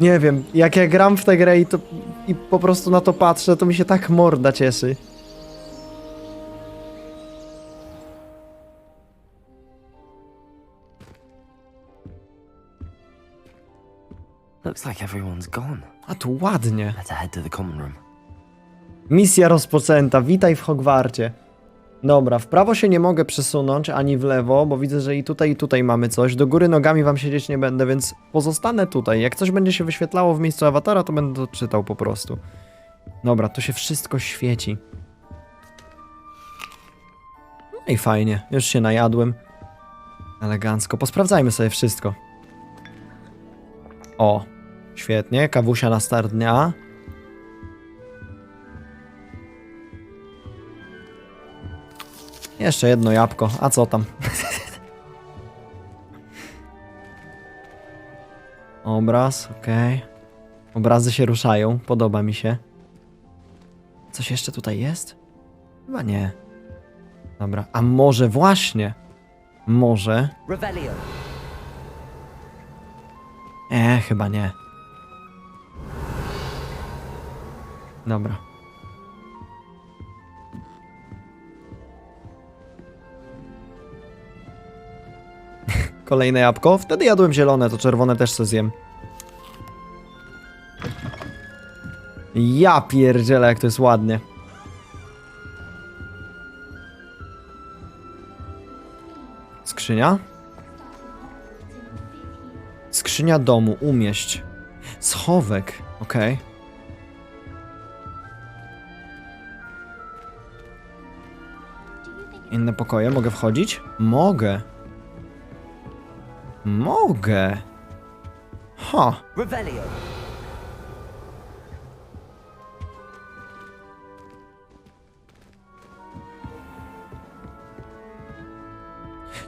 Nie wiem, jak ja gram w tę grę i po prostu na to patrzę, to mi się tak morda cieszy. Looks like everyone's gone. A tu ładnie. Let's head to the common room. Misja rozpoczęta, witaj w Hogwarcie. Dobra, w prawo się nie mogę przesunąć, ani w lewo, bo widzę, że i tutaj mamy coś. Do góry nogami wam siedzieć nie będę, więc pozostanę tutaj. Jak coś będzie się wyświetlało w miejscu awatara, to będę to czytał po prostu. Dobra, tu się wszystko świeci. No i fajnie, już się najadłem. Elegancko, posprawdzajmy sobie wszystko. O, świetnie, kawusia na start dnia. Jeszcze jedno jabłko, a co tam? Obraz, okej. Obrazy się ruszają, podoba mi się. Coś jeszcze tutaj jest? Chyba nie. Dobra, a może właśnie? Może? Revelio. Chyba nie. Dobra. Kolejne jabłko. Wtedy jadłem zielone, to czerwone też co zjem. Ja pierdzielę, jak to jest ładnie. Skrzynia? Skrzynia domu, umieść. Schowek, okej. Inne pokoje, mogę wchodzić? Mogę. Mogę. Ha. Revelio.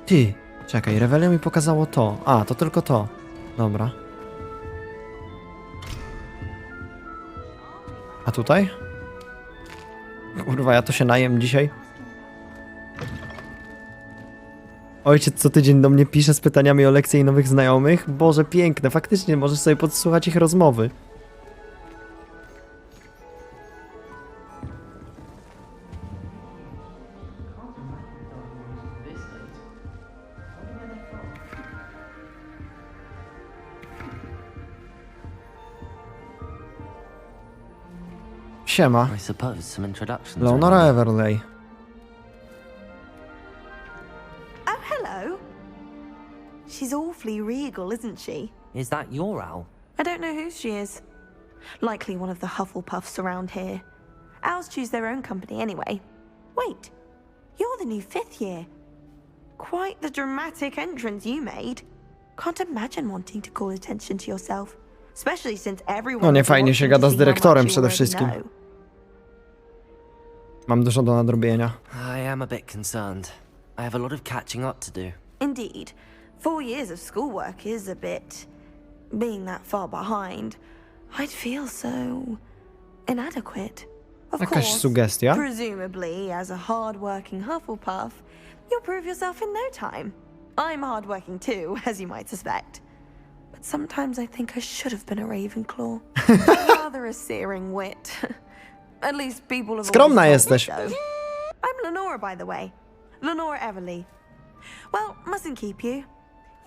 Ty, czekaj, Revelio mi pokazało to. A, to tylko to. Dobra. A tutaj? Kurwa, ja to się najem dzisiaj. Ojciec co tydzień do mnie pisze z pytaniami o lekcje i nowych znajomych. Boże, piękne, faktycznie możesz sobie podsłuchać ich rozmowy. Siema. I suppose some introductions. Leonora Everley. Oh, hello. She's awfully regal, isn't she? Is that your owl? I don't know who she is. Likely one of the Hufflepuffs around here. Owls choose their own company anyway. Wait, you're the new 5th year. Quite the dramatic entrance you made. Can't imagine wanting to call attention to yourself. Especially since everyone... No nie fajnie się gada z dyrektorem przede wszystkim. know. Mam dużo do nadrobienia. I am a bit concerned. I have a lot of catching up to do. Indeed. 4 years of schoolwork is a bit... Being that far behind, I'd feel so... inadequate. Of Jakaś course, sugestia? presumably, as a hard-working Hufflepuff, you'll prove yourself in no time. I'm hard-working too, as you might suspect. But sometimes I think I should have been a Ravenclaw. Rather a searing wit. At least people have Skromna always told me jesteś. so. I'm Lenora, by the way. Lenora Everly. Well, mustn't keep you.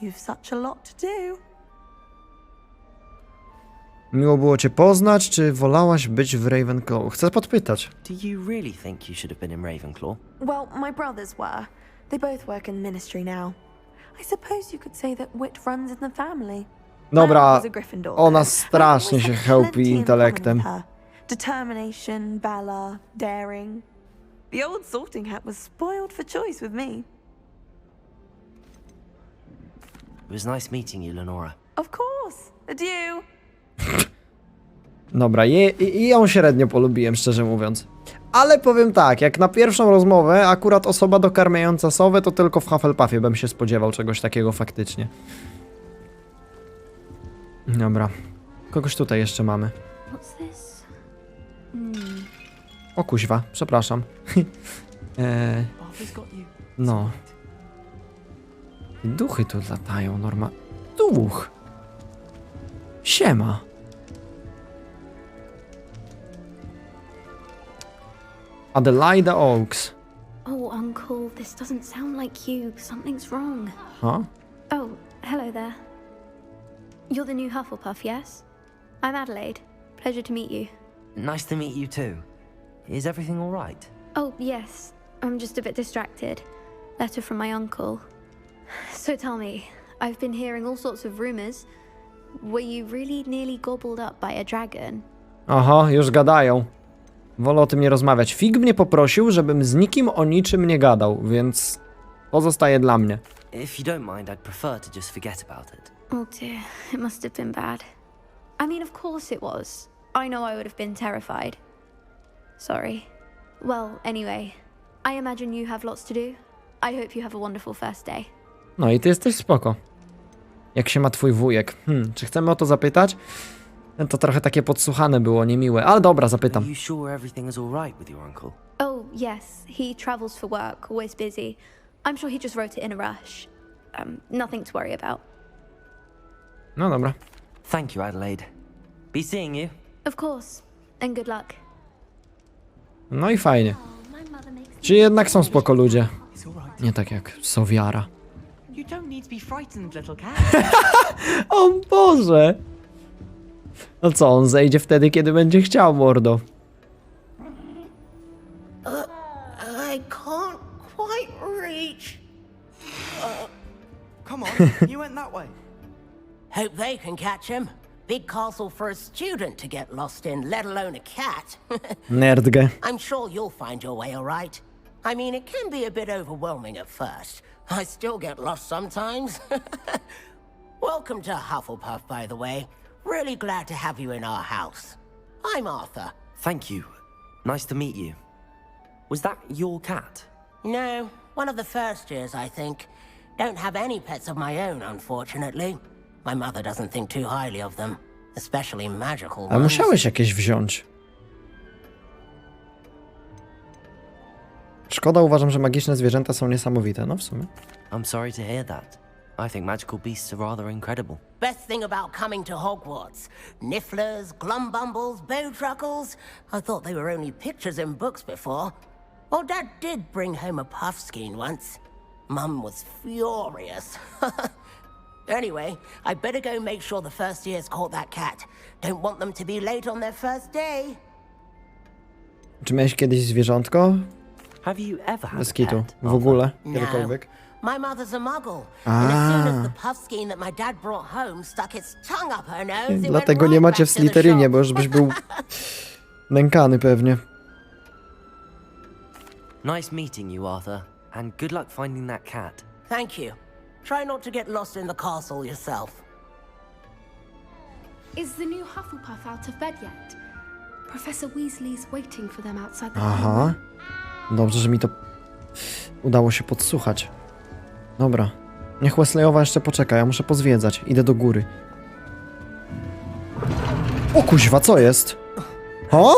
You've such a lot to do. Miło było cię poznać, czy wolałaś być w Ravenclaw? Chcę podpytać. Do you really think you should have been in Ravenclaw? Well, my brothers were. They both work in ministry now. I suppose you could say that wit runs in the family. Dobra, Mine was a Gryffindor, ona though. strasznie I się always had chełpi plenty in intelektem. common with her. Determination, valor, daring. The old sorting hat was spoiled for choice with me. It was nice meeting you, Lenora. Of course. Adieu. Dobra, ją średnio polubiłem, szczerze mówiąc. Ale powiem tak, jak na pierwszą rozmowę akurat osoba dokarmiająca sowę, to tylko w Hufflepuffie bym się spodziewał czegoś takiego faktycznie. Dobra. Kogoś tutaj jeszcze mamy. What's this? O kuźwa, przepraszam. Arthur's got you. No. Duchy tu latają, norma... Duch! Siema! Adelaida Oaks. Oh, Uncle, this doesn't sound like you. Something's wrong. Huh? Oh, hello there. You're the new Hufflepuff, yes? I'm Adelaide. Pleasure to meet you. Nice to meet you too. Is everything all right? Oh, yes. I'm just a bit distracted. Letter from my uncle. So tell me, I've been hearing all sorts of rumors. Were you really nearly gobbled up by a dragon? Aha, już gadają. Wolę o tym nie rozmawiać. Fig mnie poprosił, żebym z nikim o niczym nie gadał, więc pozostaje dla mnie. If you don't mind, I'd prefer to just forget about it. Oh dear, it must have been bad. I mean, of course it was. I know I would have been terrified. Sorry. Well, anyway, I imagine you have lots to do. I hope you have a wonderful first day. No i ty jesteś spoko. Jak się ma twój wujek? Czy chcemy o to zapytać? To trochę takie podsłuchane było, niemiłe, ale dobra, zapytam. Are you sure everything is all right with your uncle? Oh, yes, he travels for work, always busy. I'm sure he just wrote it in a rush. Nothing to worry about. No dobra. Thank you, Adelaide. Be seeing you. Of course, and good luck. No i fajnie. Czy jednak są spoko ludzie? Nie tak jak Sowiara. You don't need to be frightened, little cat. O Boże! No co, on zejdzie wtedy, kiedy będzie chciał, mordo. I can't quite reach. Come on, you went that way. Hope they can catch him. Big castle for a student to get lost in, let alone a cat. Nerdge. I'm sure you'll find your way all right. I mean, it can be a bit overwhelming at first. I still get lost sometimes. Welcome to Hufflepuff, by the way. Really glad to have you in our house. I'm Arthur. Thank you. Nice to meet you. Was that your cat? No, one of the first years, I think. Don't have any pets of my own, unfortunately. My mother doesn't think too highly of them, especially magical Ale ones. musiałeś jakieś wziąć. Szkoda, uważam, że magiczne zwierzęta są niesamowite. No w sumie. I'm sorry to hear that. I think magical beasts are rather incredible. Best thing about coming to Hogwarts. Nifflers, glumbumbles, bowtruckles. I thought they were only pictures in books before. Well, Dad did bring home a puffskein once. Mum was furious. Anyway, I better go make sure the first years caught that cat. Don't want them to be late on their first day. Czy miałeś kiedyś zwierzątko? Have you ever had Bez a kitu. pet? W ogóle? No. Kiedykolwiek? My mother's a muggle. And as soon Ah. as the puffskein that my dad brought home stuck its tongue up her nose, it went Dlatego nie right macie w back to the Slytherinie, shop. bo już byś był nękany pewnie. Nice meeting you, Arthur. And good luck finding that cat. Thank you. Try not to get lost in the castle yourself. Is the new Hufflepuff out of bed yet? Professor Weasley's waiting for them outside the Aha. Dobrze, że mi to udało się podsłuchać. Dobra. Niech Wesleyowa jeszcze poczeka, ja muszę pozwiedzać. Idę do góry. O kuźwa, co jest? O?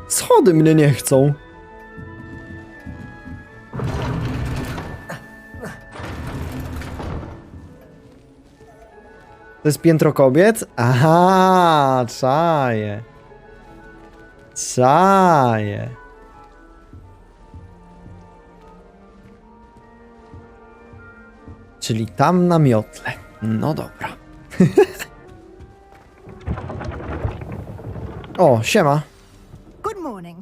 Schody mnie nie chcą. To jest piętro kobiet? Aha, czaję. Czaję. Czyli tam na miotle. No dobra. O, siema. Good morning.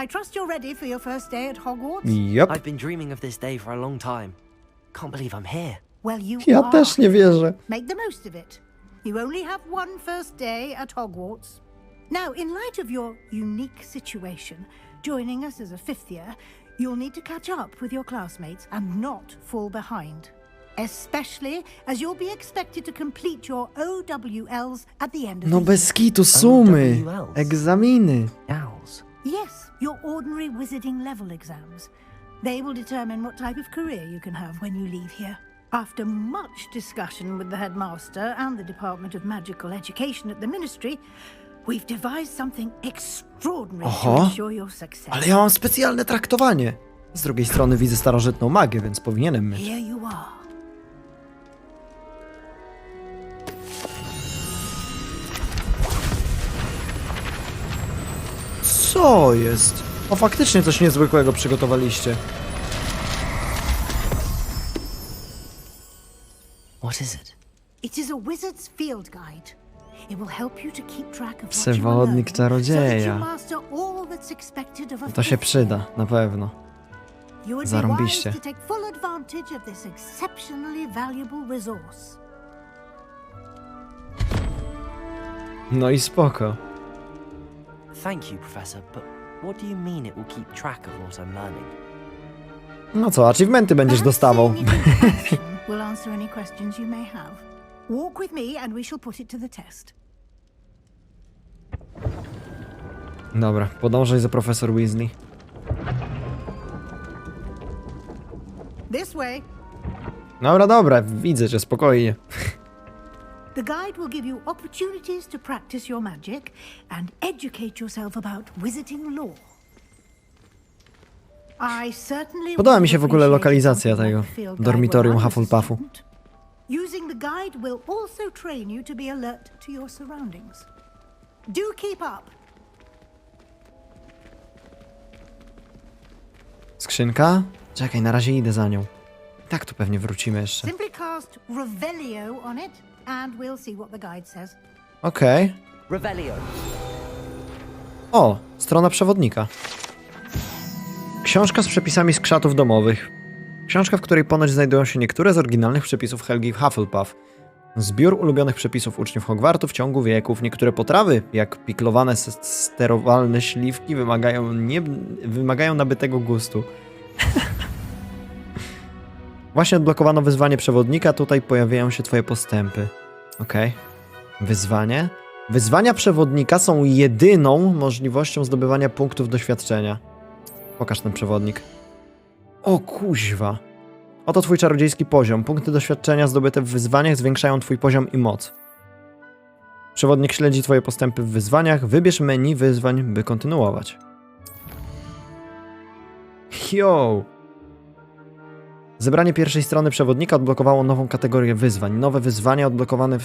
I trust you're ready for your first day at Hogwarts? Yep. I've been dreaming of this day for a long time. Can't believe I'm here. Well, you Ja are. też nie wierzę. Make the most of it. You only have one first day at Hogwarts. Now, in light of your unique situation, joining us as a fifth year, you'll need to catch up with your classmates and not fall behind. Especially as you'll be expected to complete your OWLs at the end of No the bez kitu, sumy. OWLs. Egzaminy. Owls. Yes, your ordinary wizarding level exams. They will determine what type of career you can have when you leave here. After much discussion with the headmaster and the Department of Magical Education at the Ministry, we've devised something extraordinary to Oho. ensure your success. Ale ja mam specjalne traktowanie. Z drugiej strony widzę starożytną magię, więc powinienem mieć. Here you are. Co jest? O, faktycznie coś niezwykłego przygotowaliście. What is it? It is a wizard's field guide. It will help you to keep track of what you Przewodnik learn, so that czarodzieja. you master all that's expected of a To się fifth przyda, year. na pewno. You would be Zarąbiście. wise to take full advantage of this exceptionally valuable resource. No i spoko. Thank you, Professor, but what do you mean it will keep track of what I'm learning? No co, achievementy będziesz Perhaps dostawał. saying it in action will answer any questions you may have. Walk with me and we shall put it to the test. Dobra, podążaj za profesor Weasley. This way. Dobra, widzę cię, spokojnie. The guide will give you opportunities to practice your magic and educate yourself about wizarding lore. I certainly Podoba mi would się w ogóle appreciate lokalizacja something tego like the field guide dormitorium when I was a Hufflepuffu. student. Using the guide will also train you to be alert to your surroundings. Do keep up. Skrzynka? Czekaj, na razie idę za nią. Tak tu pewnie wrócimy jeszcze. Simply cast Revelio on it and we'll see what the guide says. Okej. Revelio. O, strona przewodnika. Książka z przepisami z krzatów domowych. Książka, w której ponoć znajdują się niektóre z oryginalnych przepisów Helgi Hufflepuff. Zbiór ulubionych przepisów uczniów Hogwartu w ciągu wieków. Niektóre potrawy, jak piklowane sterowalne śliwki, wymagają nabytego gustu. Właśnie odblokowano wyzwanie przewodnika, tutaj pojawiają się twoje postępy. Okej. Wyzwanie? Wyzwania przewodnika są jedyną możliwością zdobywania punktów doświadczenia. Pokaż ten przewodnik. O kuźwa. Oto twój czarodziejski poziom. Punkty doświadczenia zdobyte w wyzwaniach zwiększają twój poziom i moc. Przewodnik śledzi twoje postępy w wyzwaniach. Wybierz menu wyzwań, by kontynuować. Yo! Zebranie pierwszej strony przewodnika odblokowało nową kategorię wyzwań. Nowe wyzwania odblokowane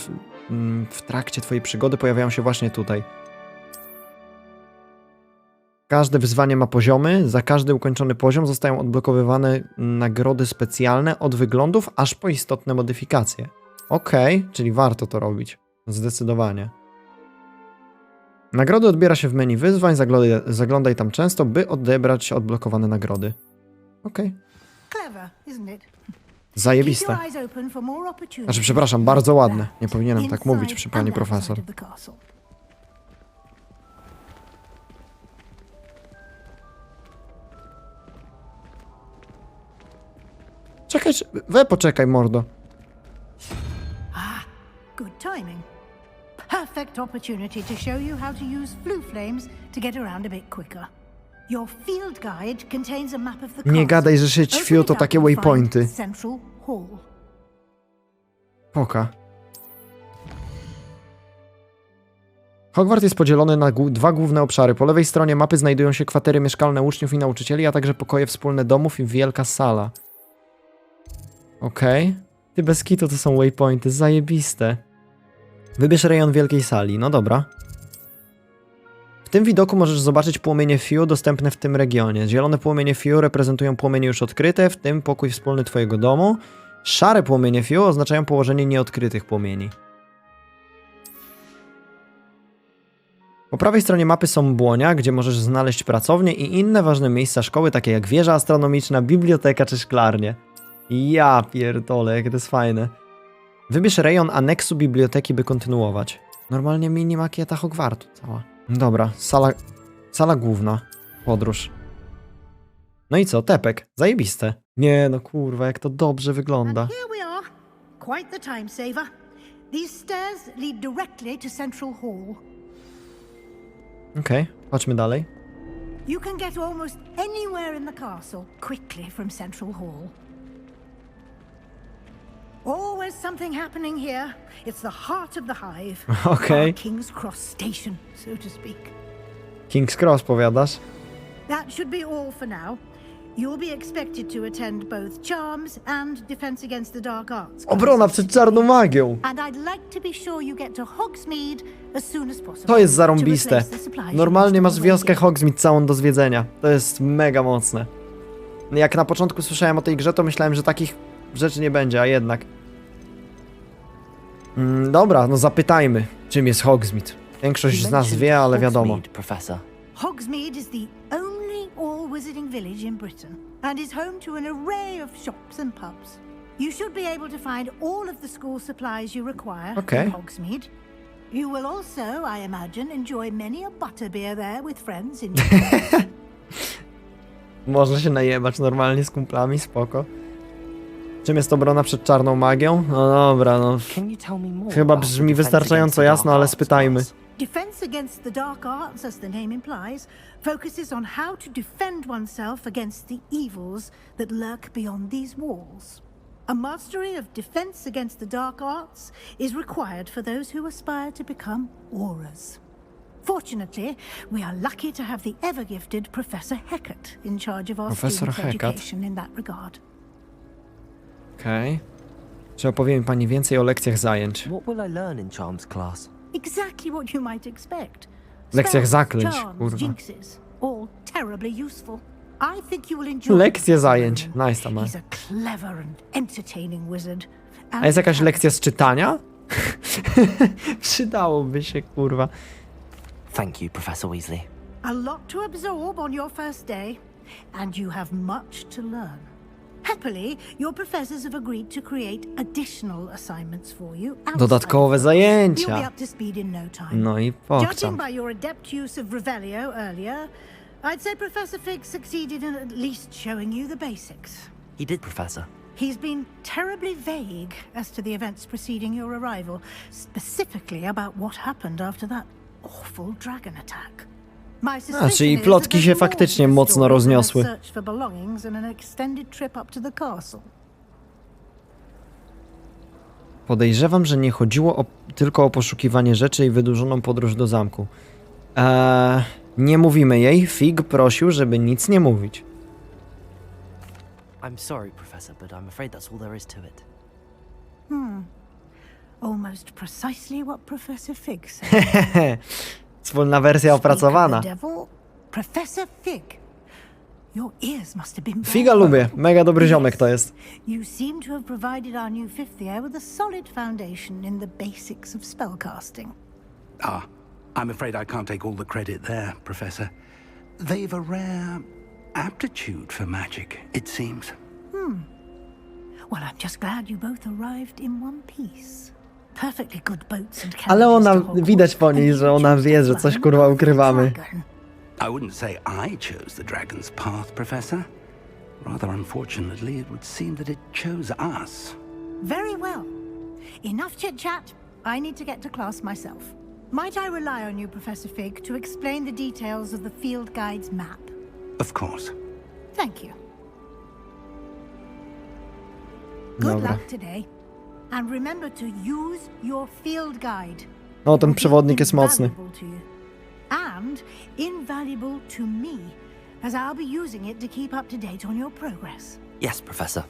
w trakcie twojej przygody pojawiają się właśnie tutaj. Każde wyzwanie ma poziomy. Za każdy ukończony poziom zostają odblokowywane nagrody specjalne od wyglądów aż po istotne modyfikacje. Okej, czyli warto to robić. Zdecydowanie. Nagrody odbiera się w menu wyzwań. Zaglądaj tam często, by odebrać odblokowane nagrody. Okej. Clever, isn't it? Zajebiste. Keep your eyes open for more opportunities. Znaczy, przepraszam, bardzo ładne. Nie powinienem tak mówić przy pani Inside and profesor. outside of the castle. Czekaj, poczekaj, mordo. Good timing. Perfect opportunity to show you how to use flue flames to get around a bit quicker. Your field guide contains a map of the castle. Nie gadaj, że się Open ćwią it to up takie and find waypointy. Central Hall. Poka. Hogwart jest podzielony na dwa główne obszary. Po lewej stronie mapy znajdują się kwatery mieszkalne uczniów i nauczycieli, a także pokoje wspólne domów i wielka sala. Okej. Ty bez kitu to są waypointy, zajebiste. Wybierz rejon wielkiej sali, no dobra. W tym widoku możesz zobaczyć płomienie Fiu dostępne w tym regionie. Zielone płomienie Fiu reprezentują płomienie już odkryte, w tym pokój wspólny twojego domu. Szare płomienie Fiu oznaczają położenie nieodkrytych płomieni. Po prawej stronie mapy są błonia, gdzie możesz znaleźć pracownię i inne ważne miejsca szkoły, takie jak wieża astronomiczna, biblioteka czy szklarnie. Ja pierdolę, jakie to jest fajne. Wybierz rejon aneksu biblioteki, by kontynuować. Normalnie mini makieta Hogwartu cała. Dobra, sala główna. Podróż. No i co? Tepek. Zajebiste. Nie no kurwa, jak to dobrze wygląda. And here we are. Quite the time saver. These stairs lead directly to Central Hall. Okej, chodźmy dalej. You can get almost anywhere in the castle quickly from Central Hall. Always something happening here. It's the heart of the hive. Okej. Our King's Cross Station, so to speak. King's Cross, powiadasz? That should be all for now. You'll be expected to attend both Charms and Defense Against the Dark Arts. Obrona przed czarną magią. And I'd like to be sure you get to Hogsmeade as soon as possible. To jest to zarąbiste. replace the supplies you Normalnie lost masz on the way wioskę here. Hogsmeade całą do zwiedzenia. To jest mega mocne. Jak na początku słyszałem o tej grze, to myślałem, że takich rzeczy nie będzie, a jednak. Dobra, no zapytajmy, czym jest Hogsmeade. Większość z nas wie, ale wiadomo. Hogsmeade, Professor. Hogsmeade is the only all-wizarding village in Britain and is home to an array of shops and pubs. You should be able to find all of the school supplies you require Okay. in Hogsmeade. You will also, I imagine, enjoy many a butterbeer there with friends in Można się najebać normalnie z kumplami, spoko. Czym jest obrona przed czarną magią? No dobra, no. Can you tell me more Chyba about the brzmi Defense wystarczająco Against the jasno, Dark ale Arts spytajmy. class? Defense Against the Dark Arts, as the name implies, focuses on how to defend oneself against the evils that lurk beyond these walls. A mastery of Defense Against the Dark Arts is required for those who aspire to become Aurors. Fortunately, we are lucky to have the ever-gifted Professor Hecat in charge of our Professor students' Hecat. education in that regard. Okej. Czy opowie mi pani więcej o lekcjach zajęć? What will I learn in Charms class? Exactly what you might expect. Lekcjach Spells, zaklęć, charms, kurwa. jinxes, all terribly useful. I think you will enjoy Lekcje zajęć. Nice, Tamae. He's a clever and entertaining wizard. A jest jakaś lekcja z czytania? Przydałoby się, kurwa. Thank you, Professor Weasley. A lot to absorb on your first day, and you have much to learn. Happily, your professors have agreed to create additional assignments for you. outside Dodatkowe of those. zajęcia. You'll be up to speed in no time. No i Judging pokczam. by your adept use of Revelio earlier, I'd say Professor Fig succeeded in at least showing you the basics. He did, Professor. He's been terribly vague as to the events preceding your arrival, specifically about what happened after that awful dragon attack. My suspicion czyli is that plotki there's się more to faktycznie the mocno story than a rozniosły. search for belongings and an extended trip up to the castle. Podejrzewam, że nie chodziło tylko o poszukiwanie rzeczy i wydłużoną podróż do zamku. Nie mówimy jej. Fig prosił, żeby nic nie mówić. I'm sorry, Professor, but I'm afraid that's all there is to it. Almost precisely what Professor Fig said. Wspólna wersja opracowana. Speak of the devil, Professor Fig. Your ears must have been Figa lubię. Mega dobry ziomek to jest. You seem to have provided our new fifth year with a solid foundation in the basics of spellcasting. I'm afraid I can't take all the credit there, Professor. They've a rare aptitude for magic, it seems. Well, I'm just glad you both arrived in one piece. Perfectly good boats and Ale carriages ona, to Hogwarts, widać po niej, and że you ona chose wie, to że coś fly kurwa on the ukrywamy. dragon. I wouldn't say I chose the dragon's path, Professor. Rather unfortunately, it would seem that it chose us. Very well. Enough chit-chat. I need to get to class myself. Might I rely on you, Professor Fig, to explain the details of the field guide's map? Of course. Thank you. Good Dobra. luck today. And remember to use your field guide. No, ten It will be przewodnik jest mocny. invaluable to you. And invaluable to me, as I'll be using it to keep up to date on your progress. Yes, Professor.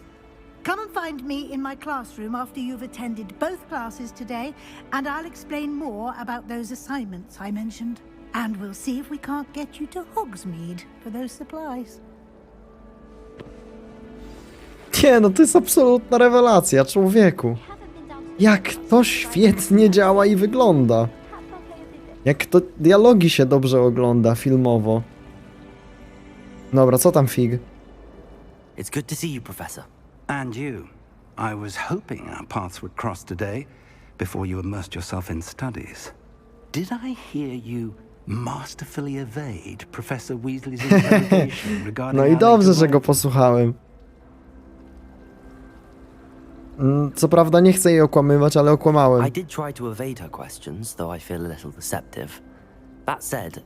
Come and find me in my classroom after you've attended both classes today, and I'll explain more about those assignments I mentioned. And we'll see if we can't get you to Hogsmeade for those supplies. Nie, no to jest absolutna rewelacja, człowieku. Jak to świetnie działa i wygląda. Jak to dialogi się dobrze ogląda filmowo. Dobra, co tam, Fig? It's good to see you, Professor. And you. I was hoping our paths would cross today before you immersed yourself in studies. Did I hear you masterfully evade Professor Weasley's interrogation regarding No i our dobrze, later że go role? posłuchałem. Co prawda nie chcę jej okłamywać, ale okłamałem. I did try to evade her questions, though I feel a little deceptive. That said,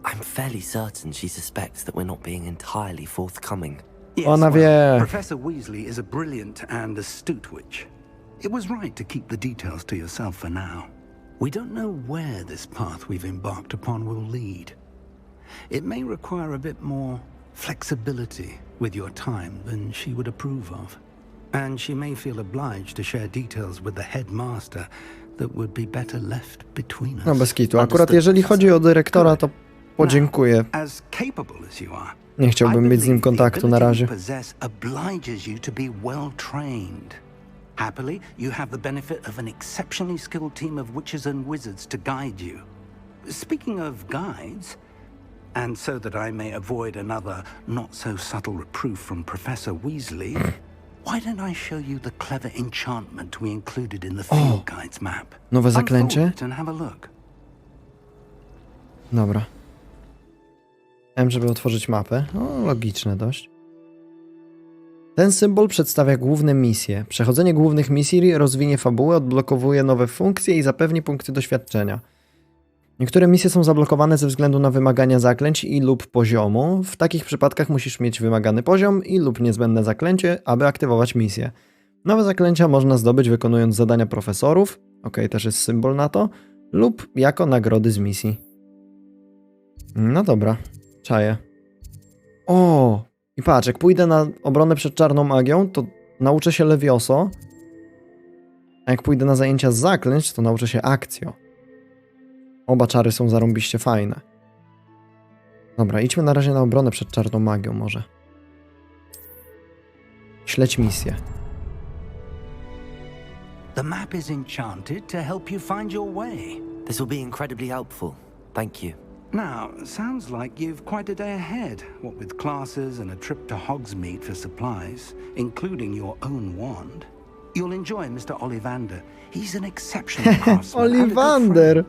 I'm fairly certain she suspects that we're not being entirely forthcoming. Yes, Ona well, wie. Professor Weasley is a brilliant and astute witch. It was right to keep the details to yourself for now. We don't know where this path we've embarked upon will lead. It may require a bit more flexibility with your time than she would approve of. And she may feel obliged to share details with the headmaster that would be better left between us. No bez kitu. Akurat jeżeli chodzi o dyrektora, to podziękuję. As capable as you are, Nie chciałbym mieć z nim kontaktu na razie. possess obliges you to be well trained. Happily, you have the benefit of an exceptionally skilled team of witches and wizards to guide you. Speaking of guides, and so that I may avoid another not so subtle reproof from Professor Weasley, why don't I show you the clever enchantment we included in the field guides map? Nowe zaklęcie? Unfold it and have a look. Dobra. M, żeby otworzyć mapę. O, logiczne dość. Ten symbol przedstawia główne misje. Przechodzenie głównych misji rozwinie fabułę, odblokowuje nowe funkcje i zapewni punkty doświadczenia. Niektóre misje są zablokowane ze względu na wymagania zaklęć i lub poziomu. W takich przypadkach musisz mieć wymagany poziom i lub niezbędne zaklęcie, aby aktywować misję. Nowe zaklęcia można zdobyć wykonując zadania profesorów, też jest symbol na to, lub jako nagrody z misji. No dobra, czaję. O! I patrz, jak pójdę na obronę przed czarną magią, to nauczę się Levioso, a jak pójdę na zajęcia z zaklęć, to nauczę się Actio. Oba czary są zarąbiście fajne. Dobra, idźmy na razie na obronę przed czarną magią może. Śledź misję. The map is enchanted to help you find your way. This will be incredibly helpful. Thank you. Now, sounds like you've quite a day ahead, what with classes and a trip to Hogsmeade for supplies, including your own wand. You'll enjoy Mr. Ollivander. He's an exceptional craftsman. Ollivander!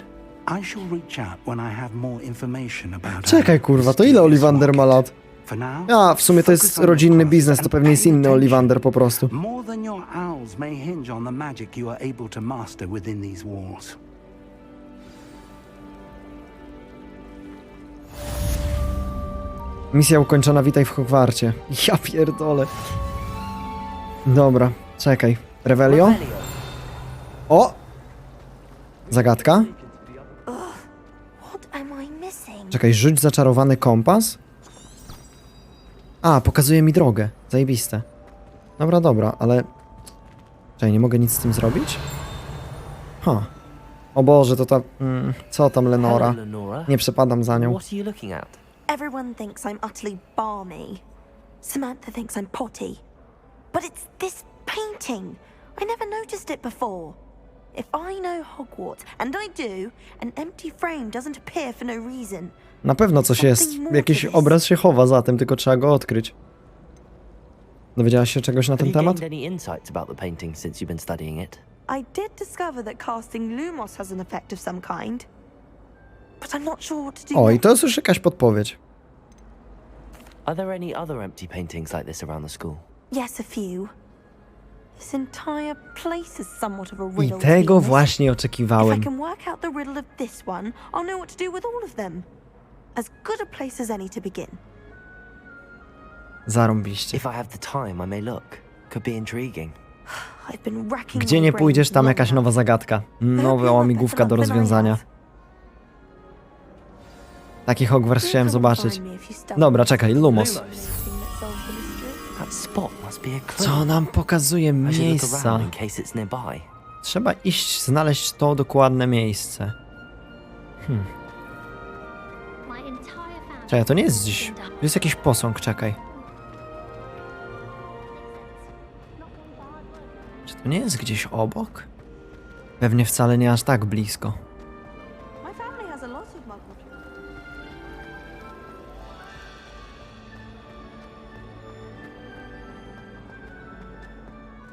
I shall reach out when I have more information about. Czekaj kurwa, to ile Ollivander ma lat? For now, A, w sumie to jest rodzinny biznes, to pewnie jest inny Ollivander po prostu. More than your owls may hinge on the magic you are able to master within these walls. Misja ukończona, witaj w Hogwarcie. Ja pierdolę. Dobra, czekaj. Revelio? O! Zagadka? What am I missing? Czekaj, rzuć zaczarowany kompas? A, pokazuje mi drogę. Zajebiste. Dobra, ale... Czekaj, nie mogę nic z tym zrobić? O Boże, to ta... co tam Lenora? Hello, Lenora. Nie przepadam za nią. What are you looking at? Everyone thinks I'm utterly balmy. Samantha thinks I'm potty. But it's this painting. I never noticed it before. If I know Hogwarts, and I do, an empty frame doesn't appear for no reason. Na pewno coś jest. Jakiś obraz się chowa za tym, tylko trzeba go odkryć. Dowiedziałaś się czegoś na Have ten you temat? gained any insights about the painting since you've been studying it? I did discover that casting Lumos has an effect of some kind. But I'm not sure what to do O, i next. to jest już jakaś podpowiedź. Are there any other empty paintings like this around the school? Yes, a few. This entire place is somewhat of a I riddle. to be tego honest. właśnie If I oczekiwałem. can work out the riddle of this one, I'll know what to do with all of them. As good a place as any to begin. Zarąbiście. If I have the time, I may look. Could be intriguing. I've been racking Gdzie my nie brain pójdziesz, tam long jakaś enough. nowa zagadka. Nowa łamigłówka do rozwiązania. Taki Hogwarts chciałem zobaczyć. Dobra, czekaj, Lumos. That spot must be a clue. Co nam pokazuje I should look miejsca? around in case it's nearby. Trzeba iść, znaleźć to dokładne miejsce. Czekaj, to nie jest gdzieś... To jest jakiś posąg, czekaj. Czy to nie jest gdzieś obok? Pewnie wcale nie aż tak blisko. My family has a lot of muggle.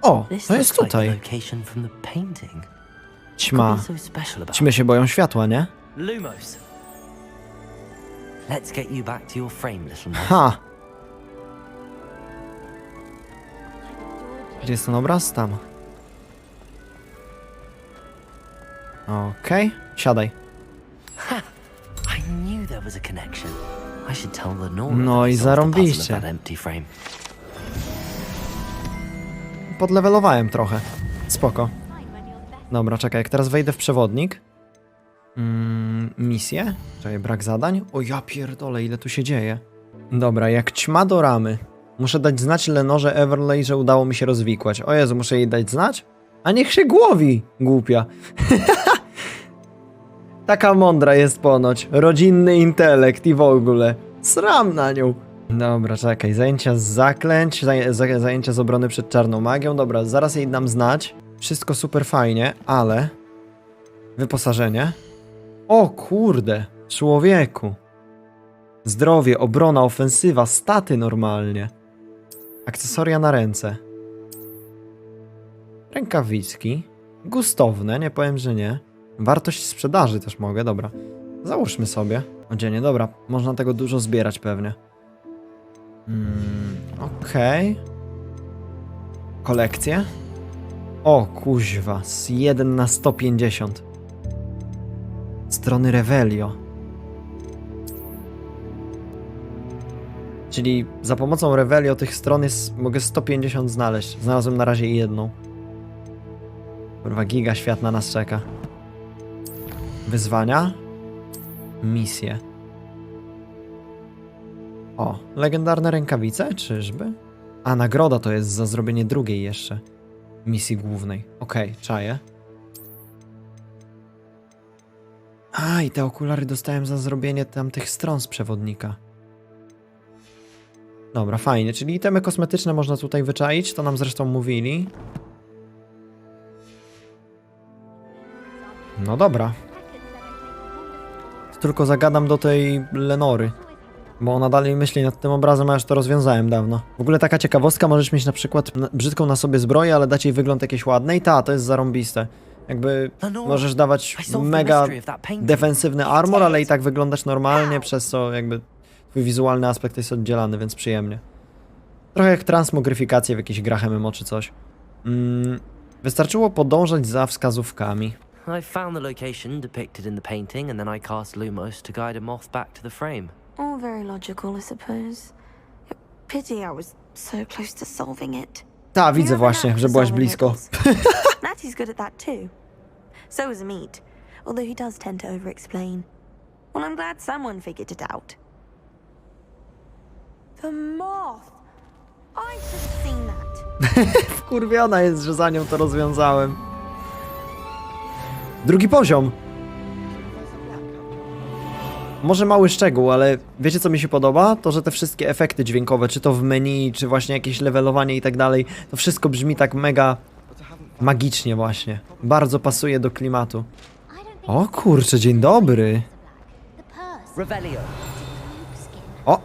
O, This to jest looks like the tutaj. location from the painting. Ćma. What's so special about Ćmy się boją światła, nie? Lumos. Let's get you back to your frame, little mouse. Ha! Gdzie jest ten obraz? Tam. Okej, siadaj. I knew there was a connection. I should tell Lenora. No that i I solved the puzzle of zarąbiście. that empty frame. Podlewelowałem trochę. Spoko. Dobra, czekaj, jak teraz wejdę w przewodnik. Misję? Czekaj, brak zadań? O ja pierdolę, ile tu się dzieje. Dobra, jak ćma do ramy. Muszę dać znać Lenorze Everley, że udało mi się rozwikłać. O Jezu, muszę jej dać znać? A niech się głowi, głupia. Taka mądra jest ponoć. Rodzinny intelekt i w ogóle. Sram na nią. Dobra, czekaj. Zajęcia z zaklęć, zajęcia z obrony przed czarną magią. Dobra, zaraz jej dam znać. Wszystko super fajnie, ale... Wyposażenie. O kurde, człowieku. Zdrowie, obrona, ofensywa, staty normalnie. Akcesoria na ręce. Rękawiczki. Gustowne, nie powiem, że nie. Wartość sprzedaży też mogę, dobra. Załóżmy sobie. Odzienie, dobra. Można tego dużo zbierać pewnie. Okej. Kolekcje. O, kuźwa. Z 1 na 150. Strony Revelio. Czyli za pomocą Revelio tych stron mogę 150 znaleźć. Znalazłem na razie jedną. Kurwa, giga świat na nas czeka. Wyzwania. Misje. O, legendarne rękawice? Czyżby? A, nagroda to jest za zrobienie drugiej jeszcze. Misji głównej. Okej, czaję. A, i te okulary dostałem za zrobienie tamtych stron z przewodnika. Dobra, fajnie, czyli itemy kosmetyczne można tutaj wyczaić, to nam zresztą mówili. No dobra. Tylko zagadam do tej Lenory, bo ona dalej myśli nad tym obrazem, a już to rozwiązałem dawno. W ogóle taka ciekawostka, możesz mieć na przykład brzydką na sobie zbroję, ale dać jej wygląd jakiś ładny i to jest zarąbiste. Jakby możesz dawać mega defensywny armor, ale i tak wyglądać normalnie, przez co jakby twój wizualny aspekt jest oddzielany, więc przyjemnie. Trochę jak transmogryfikację w jakichś grach MMO czy coś. Wystarczyło podążać za wskazówkami. I found the location depicted in the painting, and then I cast Lumos to guide a moth back to the frame. All very logical, I suppose. Pity I was so close to solving it. Ta, widzę właśnie, że byłaś blisko. Natty's good at that too. So is Meat, although he does tend to over-explain. Well, I'm glad someone figured it out. The moth! I should have seen that. Wkurwiona jest, że za nią to rozwiązałem. Drugi poziom. Może mały szczegół, ale wiecie co mi się podoba? To, że te wszystkie efekty dźwiękowe, czy to w menu, czy właśnie jakieś levelowanie i tak dalej, to wszystko brzmi tak mega magicznie właśnie. Bardzo pasuje do klimatu. O kurczę, dzień dobry. O!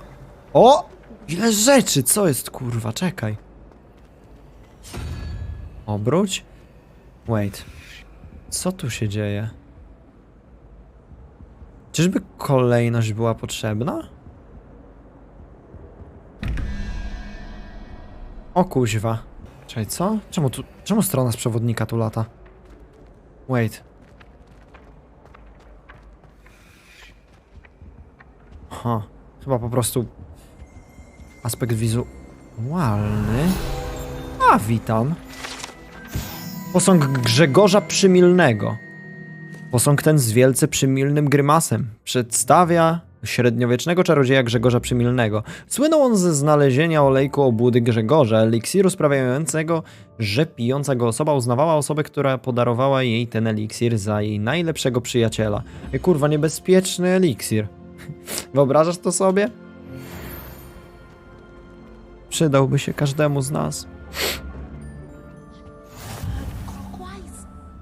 O! Ile rzeczy! Co jest kurwa? Czekaj. Obróć. Wait. Co tu się dzieje? Czyżby kolejność była potrzebna? O kuźwa. Czekaj, co? Czemu strona z przewodnika tu lata? Wait. Chyba po prostu aspekt wizualny. A, witam. Posąg Grzegorza Przymilnego. Posąg ten z wielce przymilnym grymasem przedstawia średniowiecznego czarodzieja Grzegorza Przymilnego. Słynął on ze znalezienia olejku obłudy Grzegorza, eliksiru sprawiającego, że pijąca go osoba uznawała osobę, która podarowała jej ten eliksir za jej najlepszego przyjaciela. Kurwa, niebezpieczny eliksir. Wyobrażasz to sobie? Przydałby się każdemu z nas.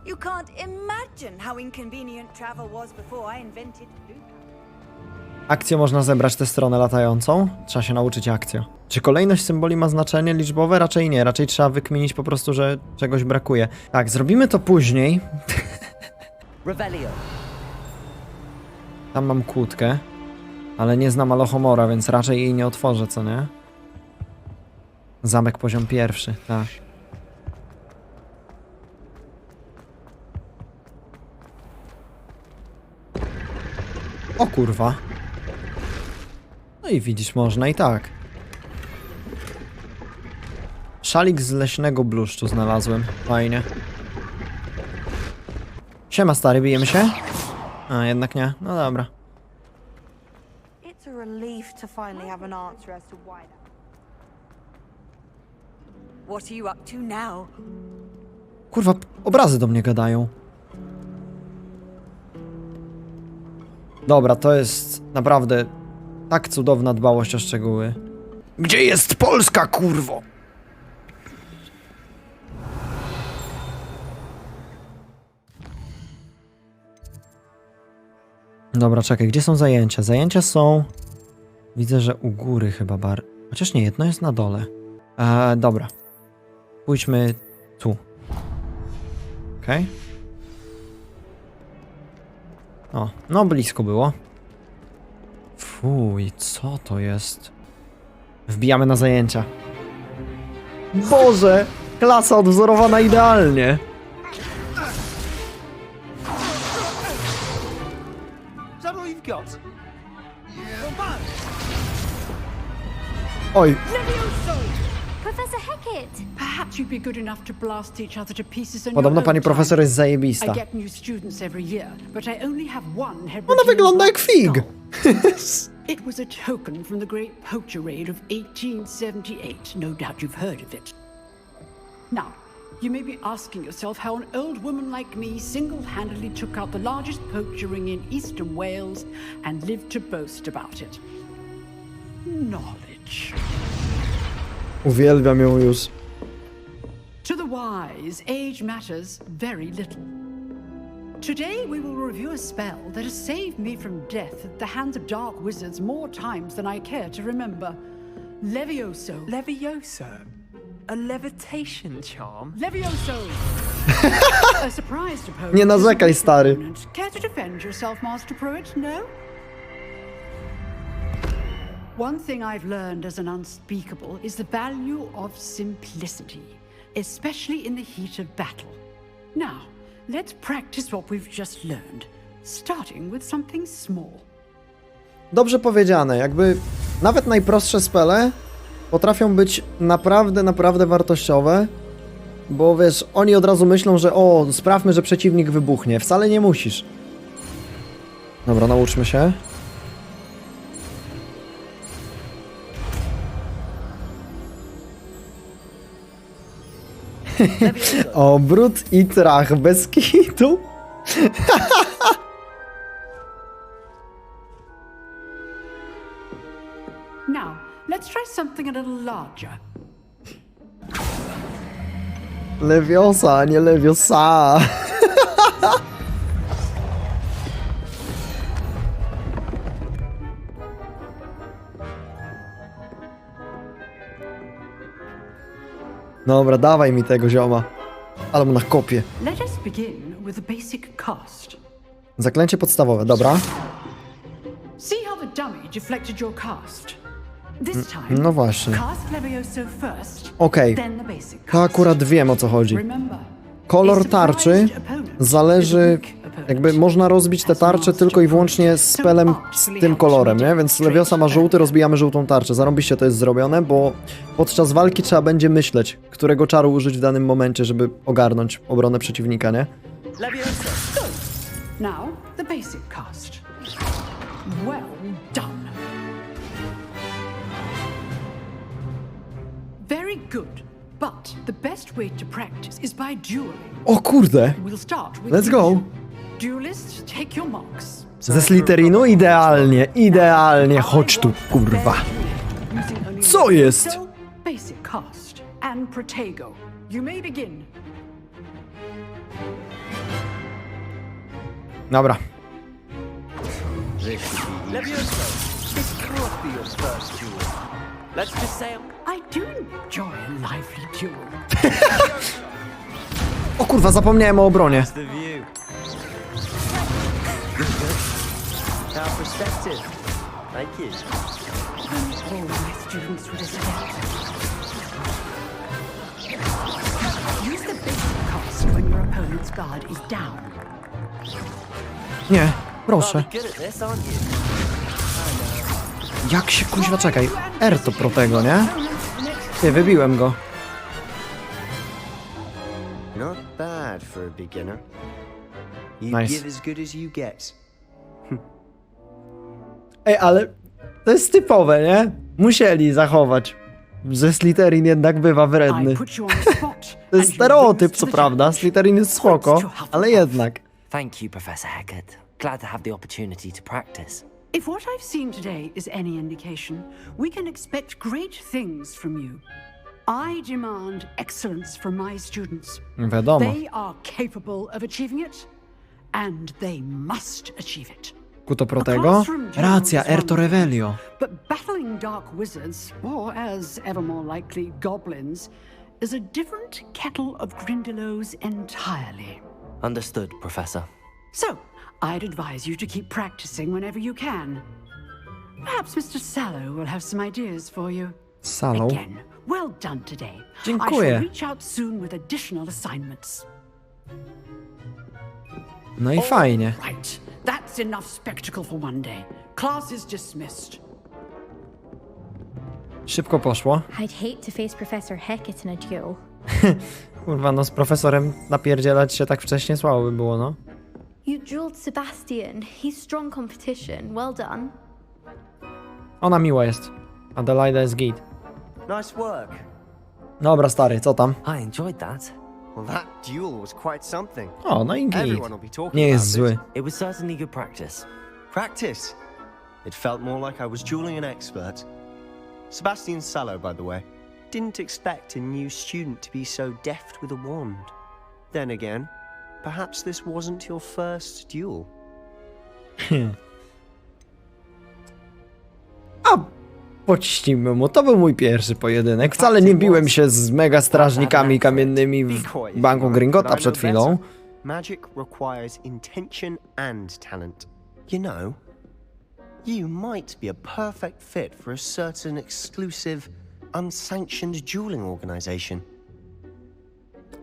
You can't imagine how inconvenient travel was before I invented Akcją można zebrać tę stronę latającą. Trzeba się nauczyć akcją. Czy kolejność symboli ma znaczenie liczbowe? Raczej nie. Raczej trzeba wykminić po prostu, że czegoś brakuje. Tak, zrobimy to później. Tam mam kłódkę. Ale nie znam Alohomora, więc raczej jej nie otworzę, co nie? Zamek poziom pierwszy, tak. O kurwa. No i widzisz, można i tak. Szalik z leśnego bluszczu znalazłem. Fajnie. Siema stary, bijemy się? A, jednak nie. No dobra. It's a relief to finally have an answer as to why that. What are you up to now? Kurwa, obrazy do mnie gadają. Dobra, to jest naprawdę tak cudowna dbałość o szczegóły. Gdzie jest Polska, kurwo? Dobra, czekaj, gdzie są zajęcia? Zajęcia są... Widzę, że u góry chyba Chociaż nie, jedno jest na dole. Dobra. Pójdźmy tu. Okej. O, no blisko było. Fuj, co to jest? Wbijamy na zajęcia. Boże! Klasa odwzorowana idealnie. Oj. Professor Hecat! Perhaps you'd be good enough to blast each other to pieces in Podobno your pani own profesor time. jest zajebista. I get new students every year, but I only have one Ona Hebridean wygląda jak black fig. skull. It was a token from the great poacher raid of 1878. No doubt you've heard of it. Now, you may be asking yourself how an old woman like me single-handedly took out the largest poacher ring in eastern Wales and lived to boast about it. Knowledge. Uwielbiam ją już. To the wise, age matters very little. Today we will review a spell that has saved me from death at the hands of dark wizards more times than I care to remember. Levioso. Levioso? A levitation charm? Levioso! A surprised opponent. Nie narzekaj, stary. Care to defend yourself, Master Pruitt? No? One thing I've learned as an unspeakable is the value of simplicity, especially in the heat of battle. Now, let's practice what we've just learned, starting with something small. Dobrze powiedziane, jakby nawet najprostsze spele potrafią być naprawdę, naprawdę wartościowe, bo wiesz, oni od razu myślą, że o, sprawmy, że przeciwnik wybuchnie. Wcale nie musisz. Dobra, nauczmy się. O, brud i trach, bez kitu. Now, let's try something a little larger. Leviosa, a nie leviosa. Dobra, dawaj mi tego zioma. Ale mu na kopie. Let us begin with the basic cast. Zaklęcie podstawowe, dobra. See how the dummy deflected your cast. This time, No właśnie. cast Levioso first, Okej. then the basic To cast. akurat wiem, o co chodzi. Remember, Kolor tarczy zależy, jakby można rozbić te tarcze tylko i wyłącznie z spelem z tym kolorem, nie? Więc Leviosa ma żółty, rozbijamy żółtą tarczę. Zarąbiście to jest zrobione, bo podczas walki trzeba będzie myśleć, którego czaru użyć w danym momencie, żeby ogarnąć obronę przeciwnika, nie? Now, the basic cast. Well done. Very good. But the best way to practice is by dueling. O kurde! We'll start with Let's go! Duelists, take your marks. Ze Slytherinu? Idealnie, idealnie. Chodź tu, kurwa. Co jest? Basic cast and Protego. You may begin. Dobra. This can't be your first duel. Let's just say I do enjoy a lively duel. O kurwa, zapomniałem o obronie. the view. Our perspective. Thank you. All my students would accept. Use the basic cast when your opponent's guard is down. Nie, proszę. Good at this, aren't you? Jak się kuźwa, czekaj. R to Protego, nie? Nie, wybiłem go. Not bad for a beginner. You Nice. give as good as you get. Ej, ale to jest typowe, nie? Musieli zachować. że Slytherin jednak bywa wredny. I put you on the spot. To jest stereotyp, co prawda. Slytherin jest spoko, ale jednak. Thank you, Professor Hecat. Glad to have the opportunity to practice. If what I've seen today is any indication, we can expect great things from you. I demand excellence from my students. Wiadomo. They are capable of achieving it, and they must achieve it. Kuto Protego? Racja, Erto Revelio. But battling dark wizards, or as ever more likely, goblins, is a different kettle of Grindylows entirely. Understood, Professor. So, I'd advise you to keep practicing whenever you can. Perhaps Mr. Sallow will have some ideas for you. Sallow? Again, well done today. I Dziękuję. shall reach out soon with additional assignments. No i fajnie. Right, that's enough spectacle for one day. Class is dismissed. Szybko poszło. I'd hate to face Professor Hecat in a duel. Kurwa, no z profesorem napierdzielać się tak wcześnie słabo by było, no. You drilled Sebastian. He's strong competition. Well done. Ona miła jest. Adelaida jest git. Nice work. Dobra, stary, co tam? I enjoyed that. Well, that duel was quite something. O, no i git. Everyone will be talking Nie jest about zły. It was certainly good practice. Practice. It felt more like I was dueling an expert. Sebastian Sallow, by the way, didn't expect a new student to be so deft with a wand. Then again, perhaps this wasn't your first duel. A poczcimy mu, to był mój pierwszy pojedynek. Wcale nie biłem się z mega strażnikami kamiennymi w banku Gringotta przed chwilą. Magic requires intention and talent. You know, you might be a perfect fit for a certain exclusive, unsanctioned dueling organization.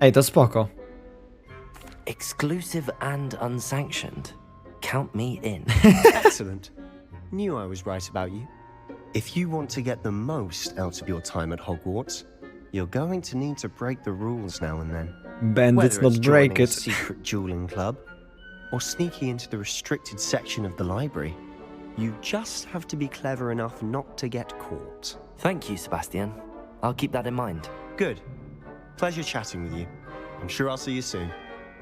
Ej, to spoko. Exclusive and unsanctioned. Count me in. Excellent. Knew I was right about you. If you want to get the most out of your time at Hogwarts, you're going to need to break the rules now and then. Bandits Whether not it's break joining a it. secret dueling club or sneaking into the restricted section of the library, you just have to be clever enough not to get caught. Thank you, Sebastian. I'll keep that in mind. Good. Pleasure chatting with you. I'm sure I'll see you soon.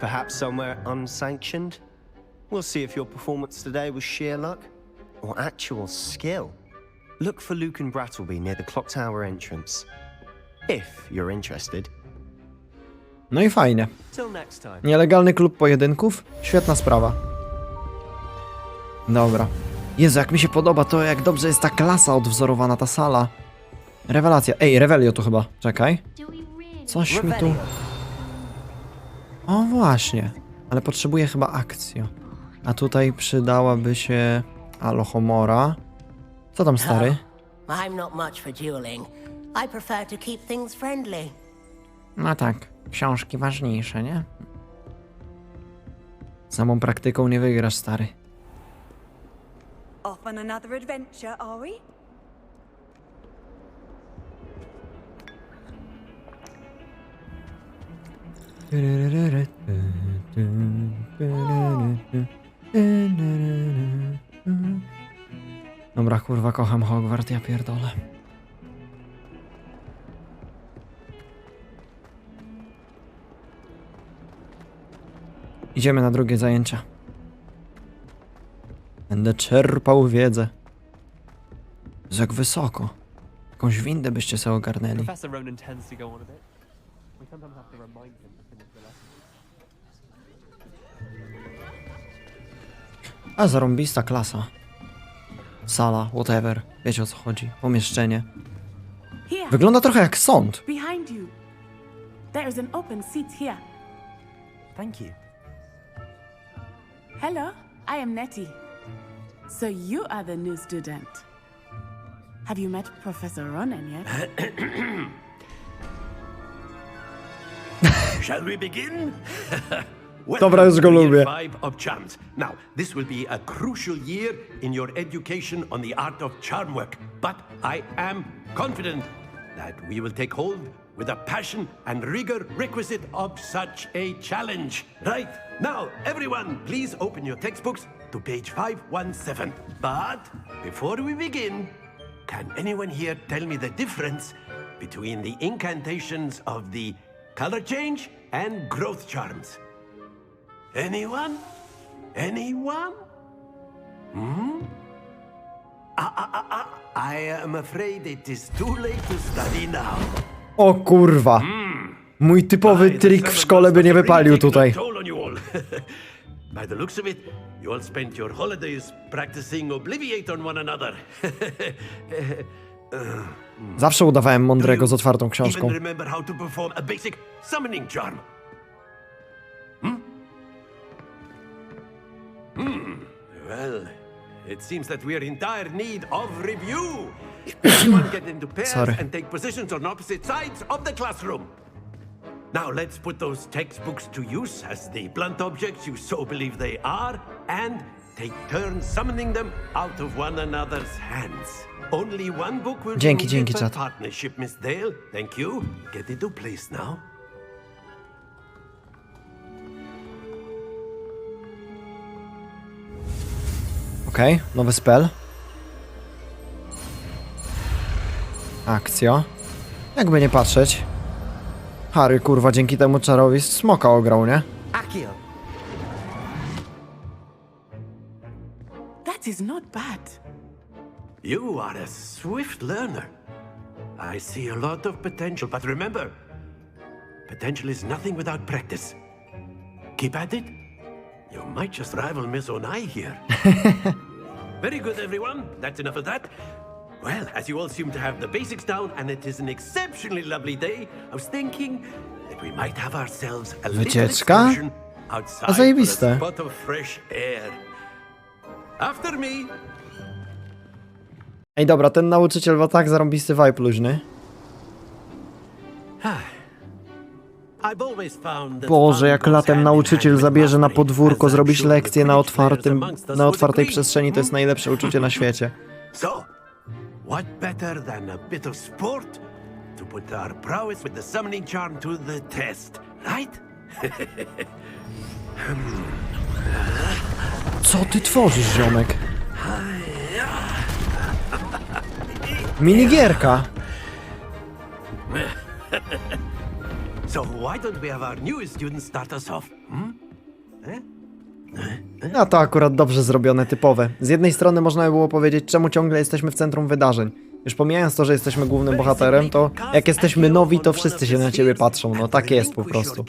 Perhaps somewhere unsanctioned? We'll see if your performance today was sheer luck or actual skill. Look for Luke and Brattleby near the clock tower entrance. If you're interested. No i fajnie. Till next time. Nielegalny klub pojedynków? Świetna sprawa. Dobra. Jezu, jak mi się podoba to, jak dobrze jest ta klasa odwzorowana, ta sala. Rewelacja. Ej, Revelio tu chyba. Czekaj. Coś mi tu... O, właśnie. Ale potrzebuję chyba akcji. A tutaj przydałaby się... Alohomora. Co tam, stary? I'm not much for dueling. I prefer to keep things friendly. No tak. Książki ważniejsze, nie? Samą praktyką nie wygrasz, stary. Off on another adventure, are we? Dobra, kurwa, kocham Hogwart, ja pierdolę. Idziemy na drugie zajęcia. Będę czerpał wiedzę. Jezu, jak wysoko. Jakąś windę byście sobie ogarnęli. Professor Ronan tends to go on a bit. We sometimes have to remind him to finish the lesson. A zarąbista klasa. Sala, whatever. Wiecie, o co chodzi. Pomieszczenie. Here. Wygląda trochę jak sąd. Behind you. There is an open seat here. Thank you. Hello, I am Nettie. So you are the new student. Have you met Professor Ronan yet? Shall we begin? Dobra, już go lubię. 5 of charms. Now, this will be a crucial year in your education on the art of charm work, but I am confident that we will take hold with a passion and rigor requisite of such a challenge. Right, now, everyone, please open your textbooks to page 517. But before we begin, can anyone here tell me the difference between the incantations of the color change and growth charms. Anyone? Anyone? Hmm? I am afraid it is too late to study now. O kurwa. Mój typowy trik w szkole by nie wypalił tutaj. By the looks of it, you all spent your holidays practicing Obliviate on one another. Zawsze udawałem mądrego z otwartą książką. Even remember how to perform a basic summoning charm. Well, it seems that we are in dire need of review. Everyone get into pairs and take positions on opposite sides of the classroom. Now let's put those textbooks to use as the blunt objects you so believe they are, and take turns summoning them out of one another's hands. Only one book will be needed per partnership, Miss Dale. Thank you. Get into place now. Okej, nowy spell. Akcja. Jakby nie patrzeć. Harry, kurwa, dzięki temu czarowi smoka ograł, nie? Accio. That is not bad. You are a swift learner. I see a lot of potential, but remember, potential is nothing without practice. Keep at it. You might just rival Miss Onai here. Very good, everyone. That's enough of that. Well, as you all seem to have the basics down, and it is an exceptionally lovely day, I was thinking that we might have ourselves a little excursion outside for a spot of fresh air. After me. Ej, dobra, ten nauczyciel ma tak zarąbisty vibe luźny. Boże, jak latem nauczyciel zabierze na podwórko zrobić lekcję na otwartej przestrzeni, to jest najlepsze uczucie na świecie. So, what better than a bit of sport to put our prowess with the summoning charm to the test, right? Co ty tworzysz, ziomek? Minigierka. So why don't we have our newest student start us off? No to akurat dobrze zrobione, typowe. Z jednej strony można by było powiedzieć, czemu ciągle jesteśmy w centrum wydarzeń. Już pomijając to, że jesteśmy głównym bohaterem, to jak jesteśmy nowi, to wszyscy się na ciebie patrzą. No tak jest po prostu.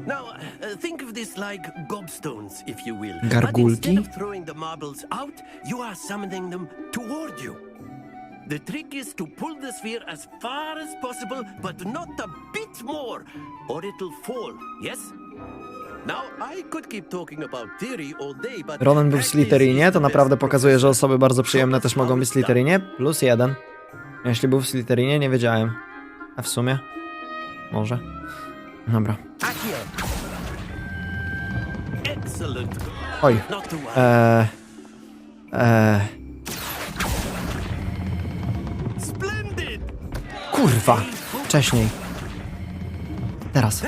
Now, think of this like gobstones, if you will. Gargulki? But instead of throwing the marbles out, you are summoning them toward you. The trick is to pull the sphere as far as possible, but not a bit more, or it'll fall, yes? Now, I could keep talking about theory all day, but Ronan był w Slytherinie, to naprawdę pokazuje, że osoby bardzo przyjemne też mogą być w Slytherinie. +1. Jeśli był w Slytherinie, nie wiedziałem. A w sumie? Może. Dobra. Oj. Kurwa. Wcześniej. Teraz.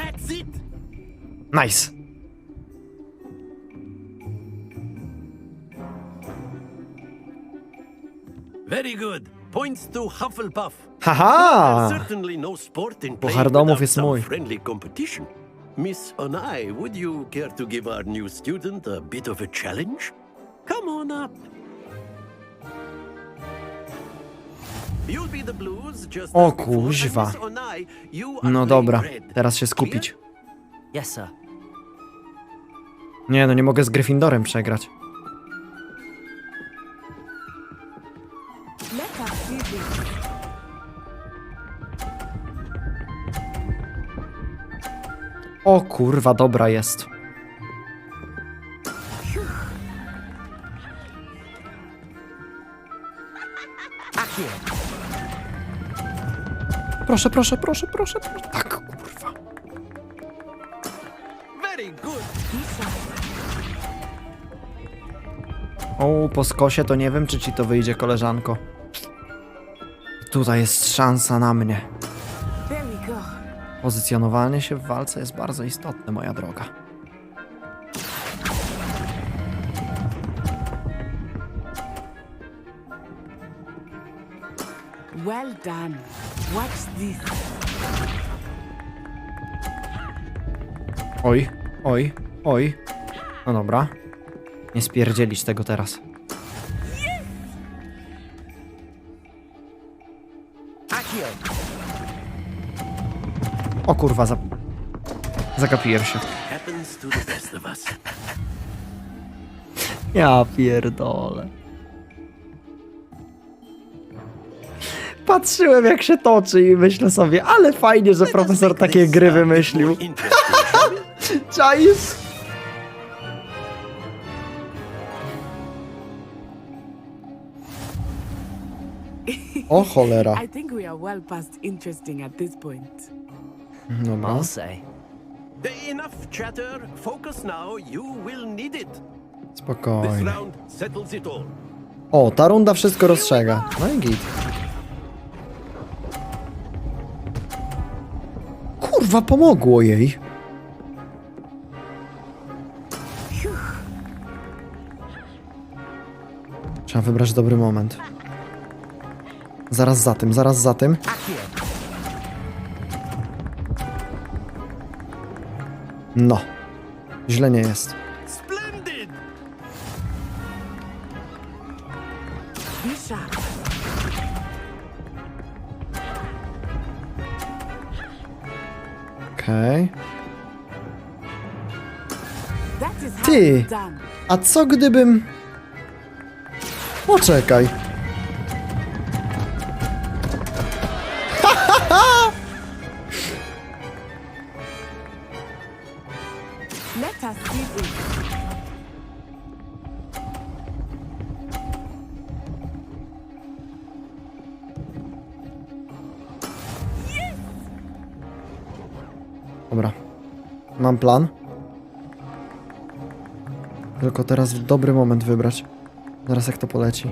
Nice. Very good. Points to Hufflepuff. Haha! Certainly no sport in Puchar domów jest mój. friendly competition. Miss Onai, would you care to give our new student a bit of a challenge? Come on up. You'll be the blues just O kuźwa. No dobra, teraz się skupić. Yes, sir. Nie, no nie mogę z Gryffindorem przegrać. O kurwa, dobra jest. Proszę, proszę, proszę, proszę, proszę. Tak, kurwa. Very good. O, po skosie to nie wiem, czy ci to wyjdzie, koleżanko. Tutaj jest szansa na mnie. Pozycjonowanie się w walce jest bardzo istotne, moja droga. Well done. Watch this. Oj, oj, oj. No dobra. Nie spierdzielić tego teraz. O kurwa, zagapiłem się. Happens to the best of us. Ja pierdolę. Patrzyłem jak się toczy i myślę sobie, ale fajnie, że profesor takie gry wymyślił. Czaisz? O cholera. I think we are well past interesting at this point. No ma. I'll say. Enough chatter. Focus now. You will need it. This Spokojnie. round settles it all. O, ta runda wszystko rozstrzyga. No i git. Kurwa, pomogło jej. Trzeba wybrać dobry moment. Zaraz za tym, zaraz za tym. No. Źle nie jest. Splendid. Be sharp. Okej. That is how Ty, it's done. a co gdybym... Poczekaj. Let us see this. Dobra. Mam plan. Tylko teraz dobry moment wybrać. Zaraz jak to poleci.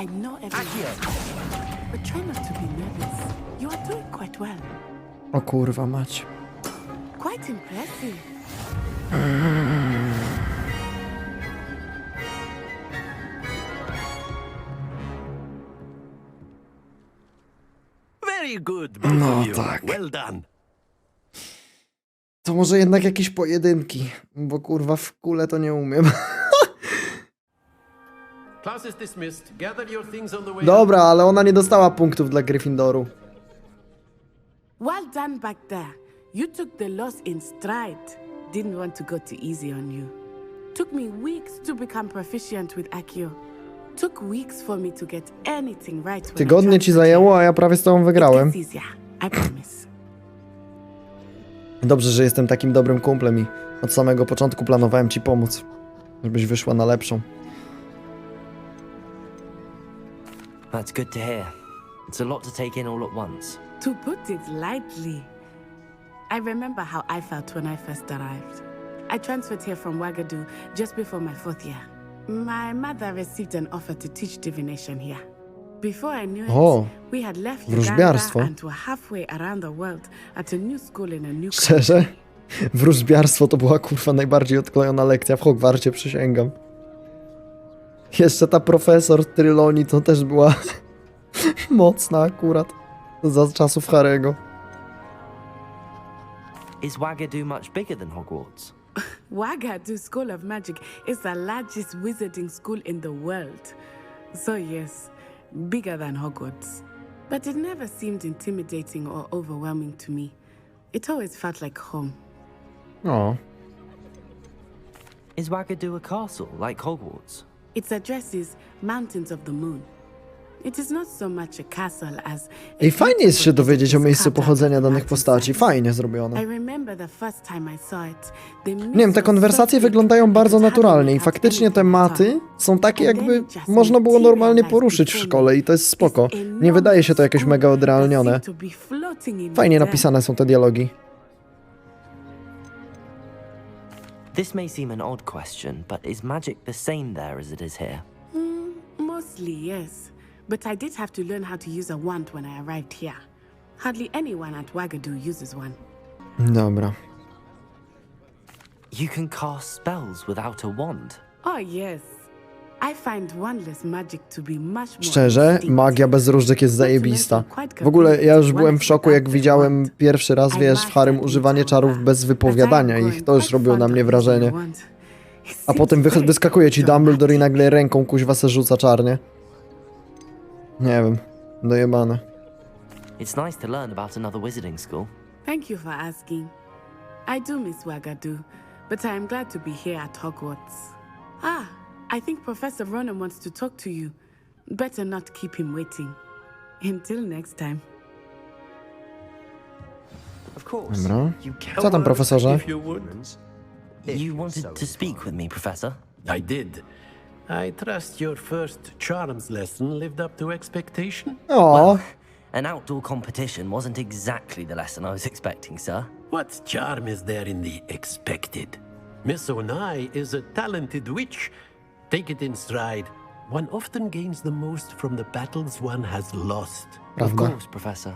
I know everything, but try not to be nervous. You are doing quite well. O kurwa mać. Quite impressive. Very good, both No of you. tak. Well done. To może jednak jakieś pojedynki, bo kurwa w kule to nie umiem. Class is dismissed. Gather your things on the way. Dobra, ale ona nie dostała punktów dla Gryffindoru. Well done back there. You took the loss in stride. Didn't want to go too easy on you. Took me weeks to become proficient with Accio. Took weeks for me to get anything right. when I Tygodnie ci transferred zajęło, here. a ja prawie z tobą It wygrałem. gets easier, I promise. Dobrze, że jestem takim dobrym kumplem i od samego początku planowałem ci pomóc. Żebyś wyszła na lepszą. That's good to hear. It's a lot to take in all at once. To put it lightly, I remember how I felt when I first arrived. I transferred here from Wagadu just before my 4th year. My mother received an offer to teach divination here. Before I knew it, O, we had left Uganda wróżbiarstwo. and were halfway around the world at a new school in a new country. Szczerze? Wróżbiarstwo to była kurwa najbardziej odklejona lekcja w Hogwarcie, przysięgam. Jeszcze ta profesor Trylonii to też była mocna akurat. Za czasów Harry'ego. Is Wagadu much bigger than Hogwarts? Wagadu School of Magic is the largest wizarding school in the world. So yes, bigger than Hogwarts. But it never seemed intimidating or overwhelming to me. It always felt like home. O. Is Wagadu a castle like Hogwarts? Its address is Mountains of the Moon. It is not so much a castle as Ej, fajnie jest się dowiedzieć o miejscu pochodzenia danych postaci. Fajnie zrobione. I remember the first time I saw it. The Nie wiem, te konwersacje wyglądają bardzo naturalnie i faktycznie tematy są takie, jakby można było normalnie poruszyć w szkole i to jest spoko. Nie wydaje się to jakieś mega odrealnione. Fajnie napisane są te dialogi. This may seem an odd question, but is magic the same there as it is here? Mostly, yes. But I did have to learn how to use a wand when I arrived here. Hardly anyone at Wagadu uses one. Dobra. You can cast spells without a wand. Oh, yes. I find wandless magic to be much more Szczerze, distinct. magia bez różdżek jest zajebista. W ogóle ja już byłem w szoku, jak widziałem pierwszy raz, wiesz, w Harrym używanie czarów bez wypowiadania ich. To już robiło na mnie wrażenie. A potem wyskakuje ci Dumbledore i nagle ręką kuźwa se rzuca czarnie. Nie wiem, dojebane. It's nice to learn about another wizarding school. Thank you for asking. I do miss Wagadu, but I am glad to be here at Hogwarts. I think Professor Ronan wants to talk to you. Better not keep him waiting. Until next time. Of course. Dobra. Co tam, profesorze? If you would. You wanted to speak with me, Professor? I did. I trust your first charms lesson lived up to expectation? O, An outdoor competition wasn't exactly the lesson I was expecting, sir. What charm is there in the expected? Miss Onai is a talented witch. Take it in stride. One often gains the most from the battles one has lost. Of course, Professor.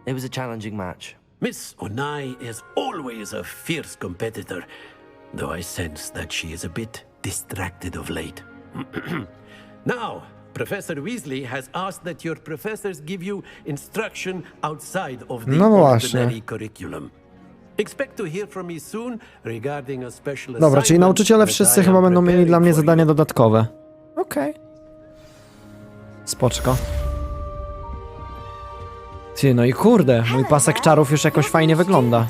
It was a challenging match. Miss Onai is always a fierce competitor, though I sense that she is a bit distracted of late. Now, Professor Weasley has asked that your professors give you instruction outside of the ordinary curriculum. Expect to hear from me soon regarding a special dobra, czyli nauczyciele that wszyscy I chyba am będą mieli dla mnie preparing for zadania you. dodatkowe. Okej. Spoczko. Ty, no i kurde, mój pasek czarów już jakoś fajnie wygląda.